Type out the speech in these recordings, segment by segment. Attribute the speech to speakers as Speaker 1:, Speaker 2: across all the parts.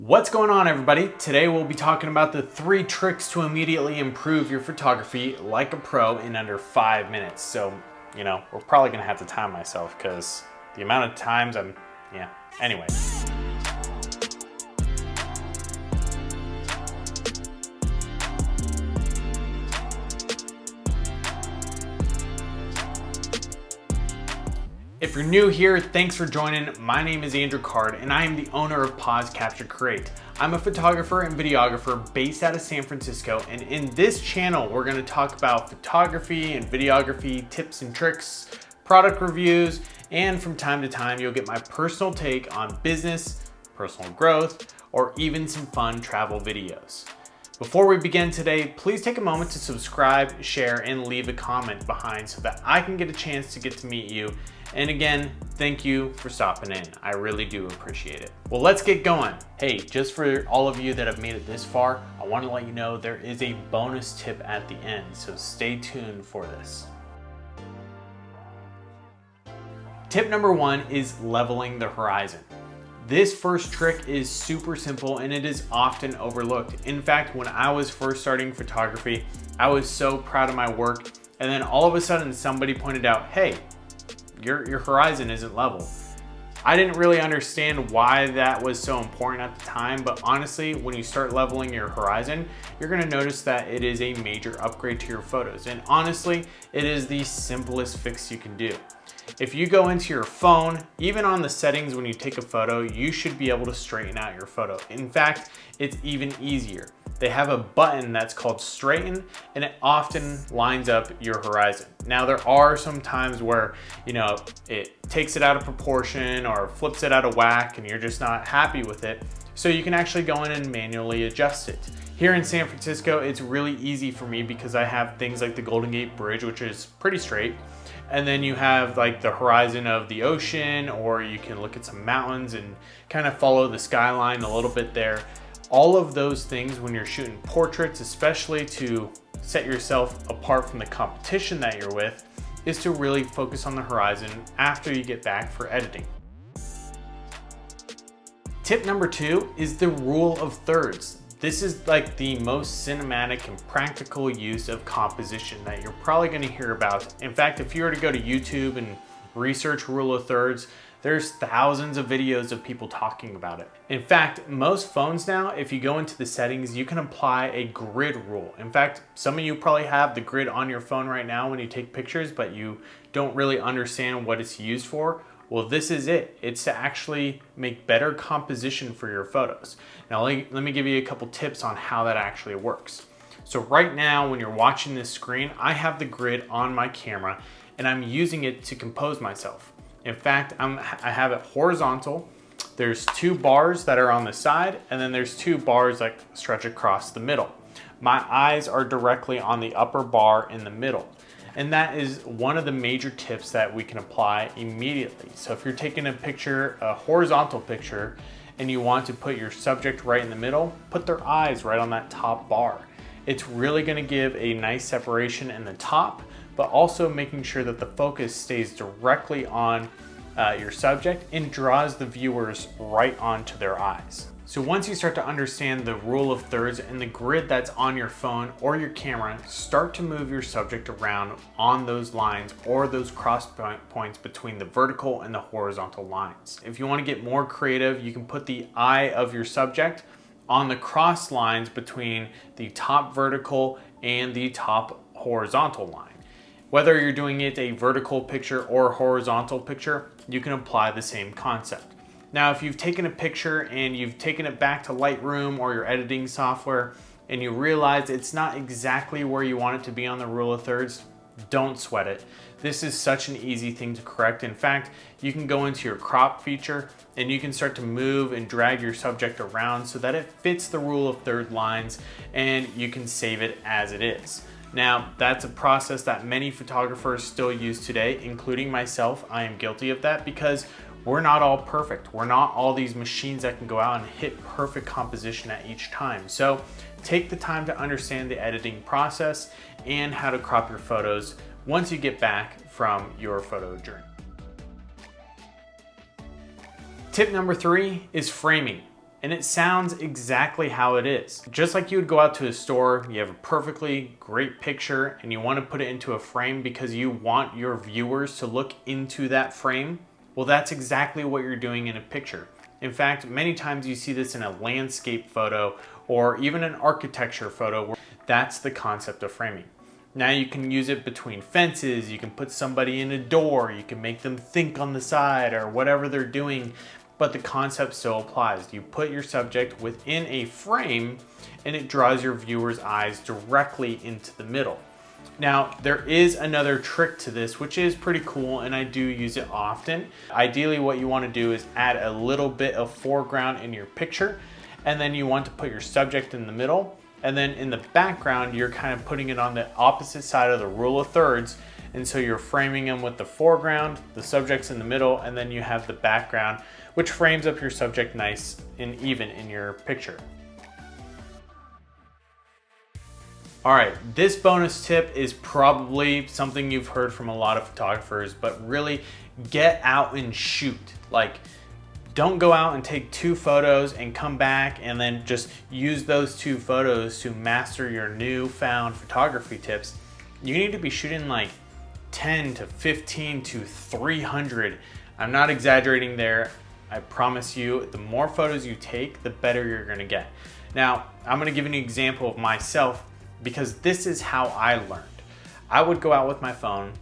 Speaker 1: What's going on, everybody? Today we'll be talking about the 3 tricks to immediately improve your photography like a pro in under 5 minutes. So, we're probably gonna have to time myself because the amount of times anyway. If you're new here, thanks for joining. My name is Andrew Card and I am the owner of Pause Capture Create. I'm a photographer and videographer based out of San Francisco, and in this channel, we're gonna talk about photography and videography, tips and tricks, product reviews, and from time to time, you'll get my personal take on business, personal growth, or even some fun travel videos. Before we begin today, please take a moment to subscribe, share, and leave a comment behind so that I can get a chance to get to meet you. And again, thank you for stopping in. I really do appreciate it. Well, let's get going. Hey, just for all of you that have made it this far, I want to let you know there is a bonus tip at the end, so stay tuned for this. Tip number 1 is leveling the horizon. This first trick is super simple and it is often overlooked. In fact, when I was first starting photography, I was so proud of my work, and then all of a sudden somebody pointed out, hey, your horizon isn't level. I didn't really understand why that was so important at the time, but honestly, when you start leveling your horizon, you're gonna notice that it is a major upgrade to your photos. And honestly, it is the simplest fix you can do. If you go into your phone, even on the settings when you take a photo, you should be able to straighten out your photo. In fact, it's even easier. They have a button that's called straighten, and it often lines up your horizon. Now, there are some times where, it takes it out of proportion or flips it out of whack and you're just not happy with it. So you can actually go in and manually adjust it. Here in San Francisco, it's really easy for me because I have things like the Golden Gate Bridge, which is pretty straight. And then you have like the horizon of the ocean, or you can look at some mountains and kind of follow the skyline a little bit there. All of those things when you're shooting portraits, especially to set yourself apart from the competition that you're with, is to really focus on the horizon after you get back for editing. Tip number 2 is the rule of thirds. This is like the most cinematic and practical use of composition that you're probably going to hear about. In fact, if you were to go to YouTube and research rule of thirds, there's thousands of videos of people talking about it. In fact, most phones now, if you go into the settings, you can apply a grid rule. In fact, some of you probably have the grid on your phone right now when you take pictures, but you don't really understand what it's used for. Well, this is it. It's to actually make better composition for your photos. Now, let me give you a couple tips on how that actually works. So right now, when you're watching this screen, I have the grid on my camera and I'm using it to compose myself. In fact, I have it horizontal. There's 2 bars that are on the side, and then there's 2 bars that stretch across the middle. My eyes are directly on the upper bar in the middle. And that is one of the major tips that we can apply immediately. So if you're taking a picture, a horizontal picture, and you want to put your subject right in the middle, put their eyes right on that top bar. It's really gonna give a nice separation in the top, but also making sure that the focus stays directly on your subject and draws the viewers right onto their eyes. So once you start to understand the rule of thirds and the grid that's on your phone or your camera, start to move your subject around on those lines or those cross points between the vertical and the horizontal lines. If you want to get more creative, you can put the eye of your subject on the cross lines between the top vertical and the top horizontal line. Whether you're doing it a vertical picture or horizontal picture, you can apply the same concept. Now, if you've taken a picture and you've taken it back to Lightroom or your editing software and you realize it's not exactly where you want it to be on the rule of thirds, don't sweat it. This is such an easy thing to correct. In fact, you can go into your crop feature and you can start to move and drag your subject around so that it fits the rule of third lines and you can save it as it is. Now, that's a process that many photographers still use today, including myself. I am guilty of that because we're not all perfect. We're not all these machines that can go out and hit perfect composition at each time. So take the time to understand the editing process and how to crop your photos once you get back from your photo journey. Tip number 3 is framing. and it sounds exactly how it is. Just like you would go out to a store, you have a perfectly great picture and you want to put it into a frame because you want your viewers to look into that frame. Well, that's exactly what you're doing in a picture. In fact, many times you see this in a landscape photo or even an architecture photo. That's the concept of framing. Now you can use it between fences, you can put somebody in a door, you can make them think on the side or whatever they're doing, but the concept still applies. You put your subject within a frame and it draws your viewer's eyes directly into the middle. Now, there is another trick to this, which is pretty cool, and I do use it often. Ideally, what you want to do is add a little bit of foreground in your picture, and then you want to put your subject in the middle, and then in the background, you're kind of putting it on the opposite side of the rule of thirds, and so you're framing them with the foreground, the subject's in the middle, and then you have the background, which frames up your subject nice and even in your picture. All right, this bonus tip is probably something you've heard from a lot of photographers, but really get out and shoot. Like, don't go out and take 2 photos and come back and then just use those 2 photos to master your newfound photography tips. You need to be shooting like 10 to 15 to 300. I'm not exaggerating there. I promise you, the more photos you take, the better you're gonna get. Now, I'm gonna give you an example of myself because this is how I learned. I would go out with my phone,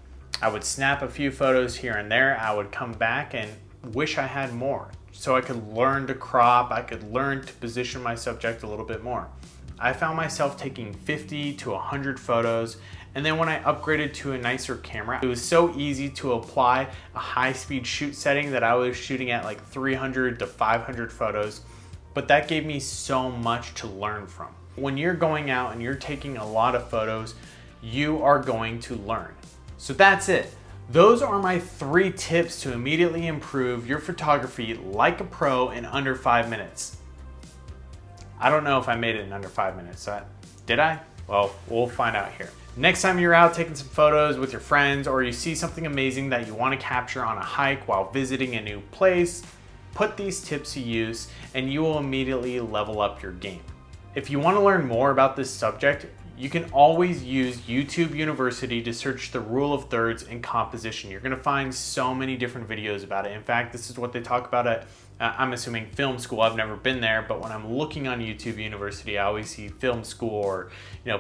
Speaker 1: I would snap a few photos here and there, I would come back and wish I had more. So I could learn to crop, I could learn to position my subject a little bit more. I found myself taking 50 to 100 photos, and then when I upgraded to a nicer camera, it was so easy to apply a high-speed shoot setting that I was shooting at like 300 to 500 photos, but that gave me so much to learn from. When you're going out and you're taking a lot of photos, you are going to learn. So that's it. Those are my 3 tips to immediately improve your photography like a pro in under 5 minutes. I don't know if I made it in under 5 minutes. Did I? Well, we'll find out here. Next time you're out taking some photos with your friends or you see something amazing that you want to capture on a hike while visiting a new place, put these tips to use and you will immediately level up your game. If you want to learn more about this subject, you can always use YouTube University to search the rule of thirds and composition. You're going to find so many different videos about it. In fact, this is what they talk about at, I'm assuming, film school. I've never been there, but when I'm looking on YouTube University, I always see film school or,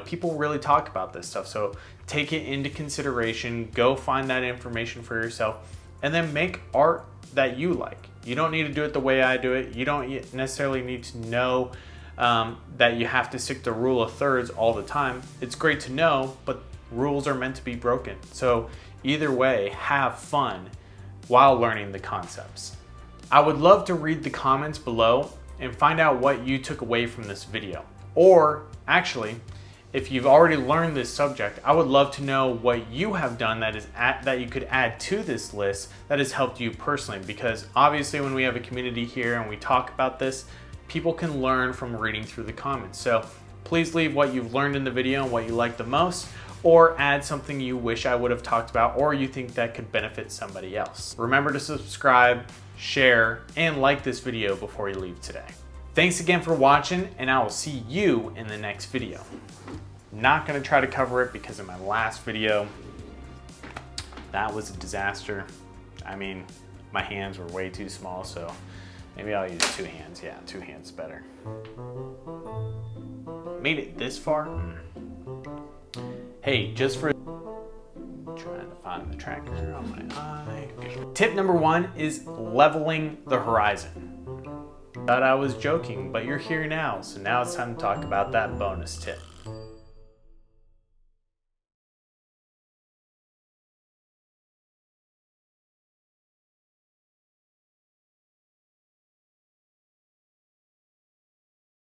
Speaker 1: people really talk about this stuff. So take it into consideration, go find that information for yourself, and then make art that you like. You don't need to do it the way I do it. You don't necessarily need to know that you have to stick to rule of thirds all the time. It's great to know, but rules are meant to be broken. So either way, have fun while learning the concepts. I would love to read the comments below and find out what you took away from this video. Or actually, if you've already learned this subject, I would love to know what you have done that you could add to this list that has helped you personally, because obviously when we have a community here and we talk about this, people can learn from reading through the comments. So please leave what you've learned in the video and what you like the most, or add something you wish I would have talked about or you think that could benefit somebody else. Remember to subscribe, share, and like this video before you leave today. Thanks again for watching, and I will see you in the next video. Not gonna try to cover it because in my last video, that was a disaster. I mean, my hands were way too small, so maybe I'll use 2 hands. Yeah, 2 hands better. Made it this far? Hey, just for trying to find the tracker on my eye. Tip number 1 is leveling the horizon. Thought I was joking, but you're here now, so now it's time to talk about that bonus tip.